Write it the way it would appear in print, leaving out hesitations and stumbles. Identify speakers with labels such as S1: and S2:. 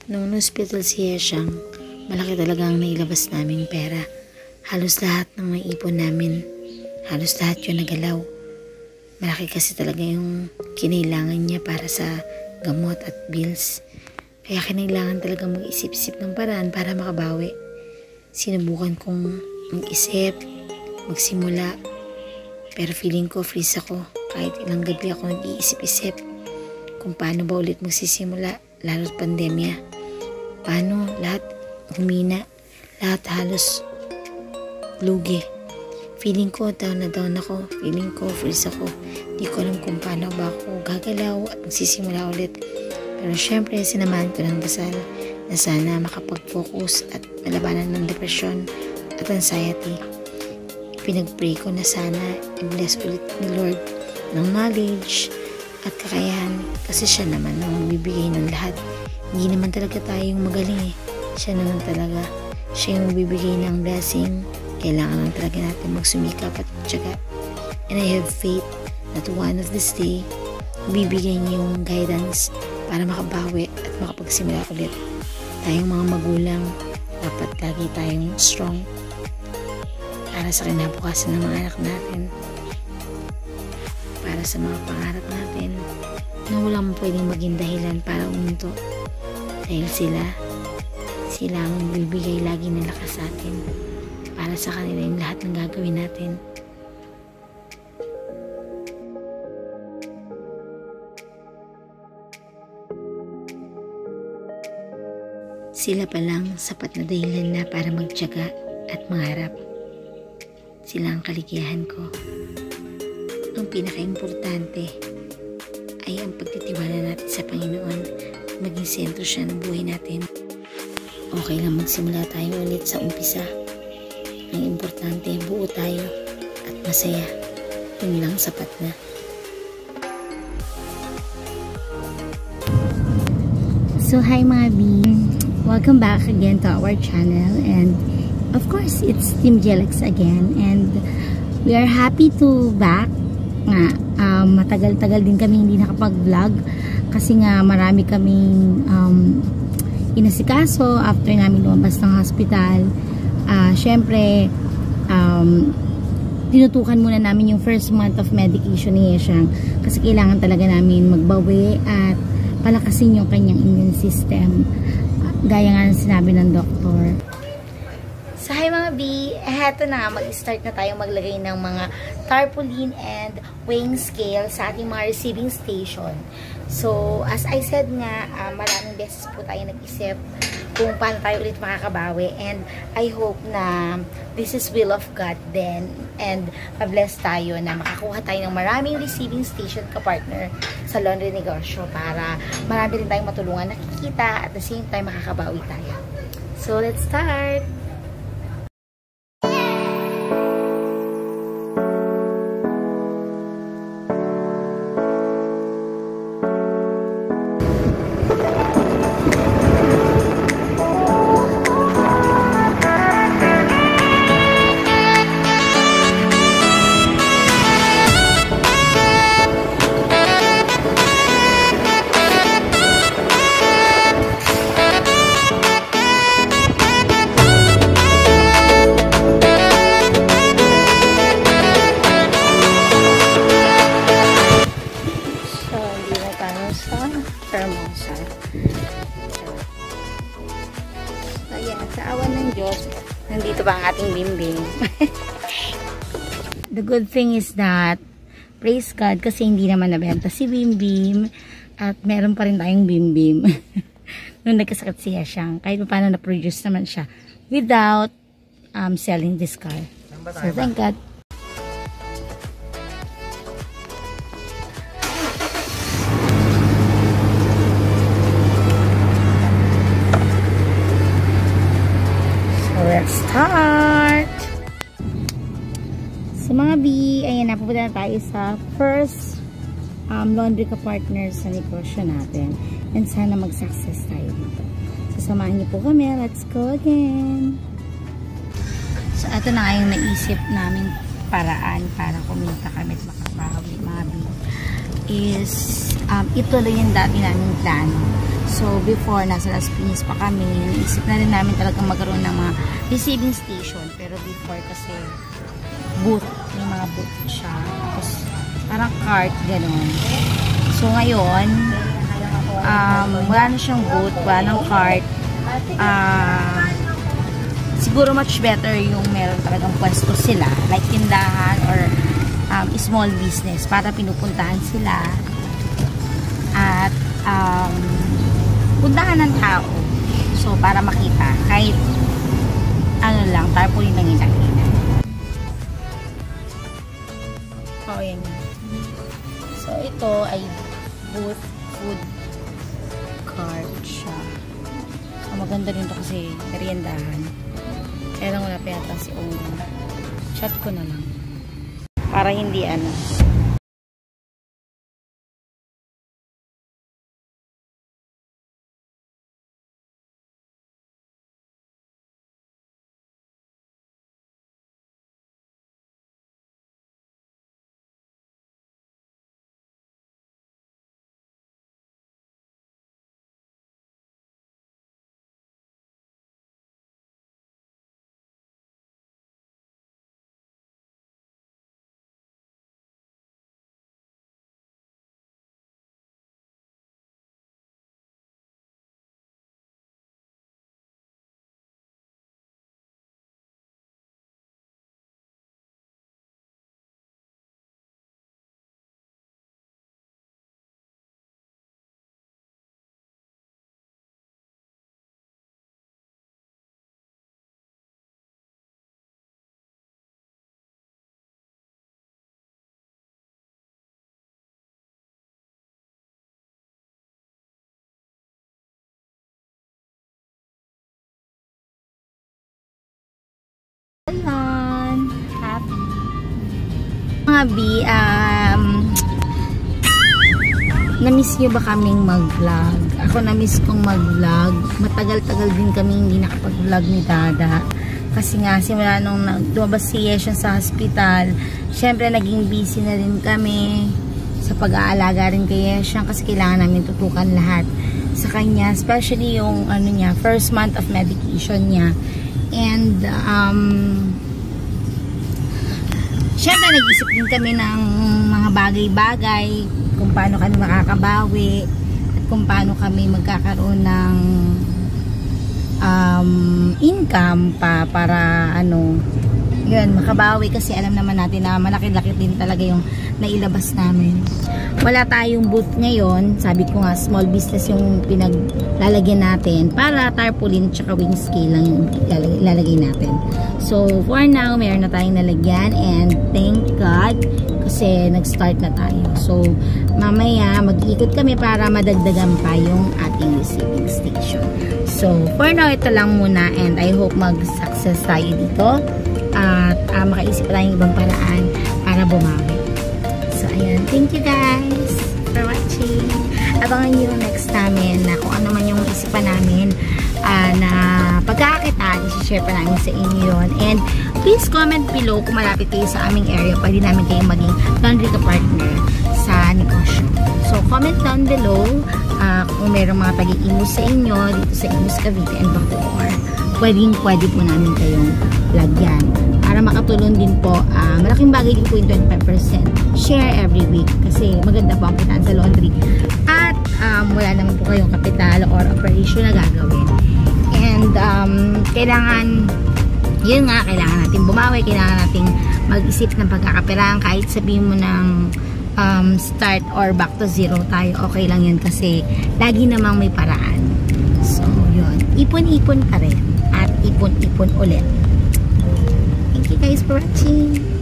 S1: Nung hospital siya siyang, malaki talaga ang nailabas naming pera. Halos lahat ng naipon namin, halos lahat yun nagalaw. Malaki kasi talaga yung kinailangan niya para sa gamot at bills. Kaya kinailangan talaga mag-isip-isip ng paraan para makabawi. Sinubukan kong mag-isip, magsimula. Pero feeling ko freeze ako. Kahit ilang gabi ako nag-iisip-isip kung paano ba ulit magsisimula, lalo't pandemya. Paano lahat humina, lahat halos lugi. Feeling ko down na down ako, feeling ko freeze ako. Di ko alam kung paano ba ako gagalaw at magsisimula ulit. Pero syempre sinamahan ko ng dasal na sana makapag-focus at malabanan ng depression at anxiety. Pinag-pray ko na sana i-bless ulit ni Lord ng knowledge at kakayahan kasi siya naman ang magbibigay ng lahat. Hindi naman talaga tayong magaling eh. Siya naman talaga. Siya yung magbibigay ng blessing. Kailangan lang talaga natin magsumikap at magtiyaga. And I have faith that one of this day, bibigyan niya yung guidance para makabawi at makapagsimula ulit. Tayong mga magulang, dapat lagi tayong strong para sa kinabukasan ng mga anak natin, para sa mga pangarap natin na walang pwedeng maging dahilan para uminto dahil sila ang bibigay lagi ng lakas sa atin para sa kanila yung lahat ng gagawin natin. Sila pa lang sapat na dahilan na para magtiyaga at mangarap. Sila ang kaligayahan ko. Ang pinaka-importante ay ang pagtitiwala natin sa Panginoon at maging sentro siya ng buhay natin. Okay lang magsimula tayo ulit sa umpisa. Ang importante, buo tayo at masaya. Yun lang sapat na. So hi mga B! Welcome back again to our channel, and of course it's Team Jelix again, and we are happy to back nga. Matagal-tagal din kami hindi nakapag-vlog kasi nga marami kaming inasikaso after namin lumabas ng hospital. Syempre tinutukan muna namin yung first month of medication ni Yeshang kasi kailangan talaga namin magbawi at palakasin yung kanyang immune system. Gaya nga ng sinabi ng doktor. So hi mga B, eto na nga, mag-start na tayo maglagay ng mga tarpaulin and weighing scale sa ating mga receiving station. So as I said nga, maraming beses po tayo nag-isip kung paano tayo ulit makakabawi, and I hope na this is will of God then, and ma-bless tayo na makakuha tayo ng maraming receiving station ka-partner sa laundry negosyo para marami rin tayong matulungan nakikita at the same time makakabawi tayo. So let's start! Sa awan ng Diyos, nandito ba ang ating bimbing? The good thing is that, praise God, kasi hindi naman nabenta si Bimbim at meron pa rin tayong Bimbim. Nung nagkasakit siya siyang, kahit paano na-produce naman siya without selling this car. So thank God. Let's start! So mga B, ayan na, pupunta na tayo sa first laundry ka-partner sa negosyo natin. And sana mag-success tayo dito. So samahan niyo po kami. Let's go again! So ito na nga yung naisip namin paraan para kumita kami at makabawi mga B. Is ituloy yung dati naming plano So, before, nasa Las Piñas pa kami, isip na rin namin talagang magkaroon ng mga receiving station. Pero before kasi, booth. May mga booth siya. Tapos, parang cart, gano'n. So, ngayon, wala na siyang booth, wala nang cart. Siguro much better yung meron talagang pwesto sila. Like tindahan or small business para pinupuntahan sila. At, puntahan ng tao. So, para makita. Kahit, ano lang, tarpaulin lang ilagay. Oh, yan. So, ito ay booth food cart siya. So, maganda rin to kasi meriendahan. Kaya lang wala pa yata si owner. Chat ko na lang. Para hindi ano. Ayan. Happy. Mga B, na-miss nyo ba kaming mag-vlog? Ako na-miss kong mag-vlog. Matagal-tagal din kami hindi nakapag-vlog ni Dada. Kasi nga, simula nung lumabas siya sa hospital, syempre naging busy na rin kami sa pag-aalaga rin kay Yesha kasi kailangan namin tutukan lahat sa kanya. Especially yung ano niya, first month of medication niya. And, syempre nag-isip din kami ng mga bagay-bagay kung paano kami makakabawi at kung paano kami magkakaroon ng income pa para ano yun, makabawi kasi alam naman natin na malaki-laki din talaga yung nailabas namin. Wala tayong booth ngayon, sabi ko nga small business yung pinaglalagyan natin para tarpaulin tsaka wing scale lang yung ilalagay natin. So for now mayroon na tayong nalagyan and thank God kasi nag-start na tayo. So mamaya mag-ikot kami para madagdagan pa yung ating receiving station. So for now ito lang muna and I hope mag-success tayo dito at makaisip tayong ibang paraan para bumawi. So ayan, thank you guys for watching. Abangan nyo next namin na kung ano man yung isipan namin na pagkakakitaan, isi-share pa namin sa inyo yun. And please comment below kung malapit kayo sa aming area, pwede namin kayong maging laundry partner sa negosyo. So comment down below kung mayroong mga tagi-imus sa inyo dito sa Imus Cavite and Bacoor. Pwede po namin kayong lagyan para makatulong din po. Malaking bagay din po yung 25% share every week kasi maganda po ang kitaan sa laundry at wala naman po kayong kapital or operation na gagawin. And kailangan yun nga, kailangan natin bumawi, kailangan natin mag-isip ng pagkakapirang kahit sabihin mo ng start or back to zero tayo, okay lang yun kasi lagi namang may paraan. So yun, ipon-ipon pa rin at ipon-ipon ulit. Thank you guys for watching.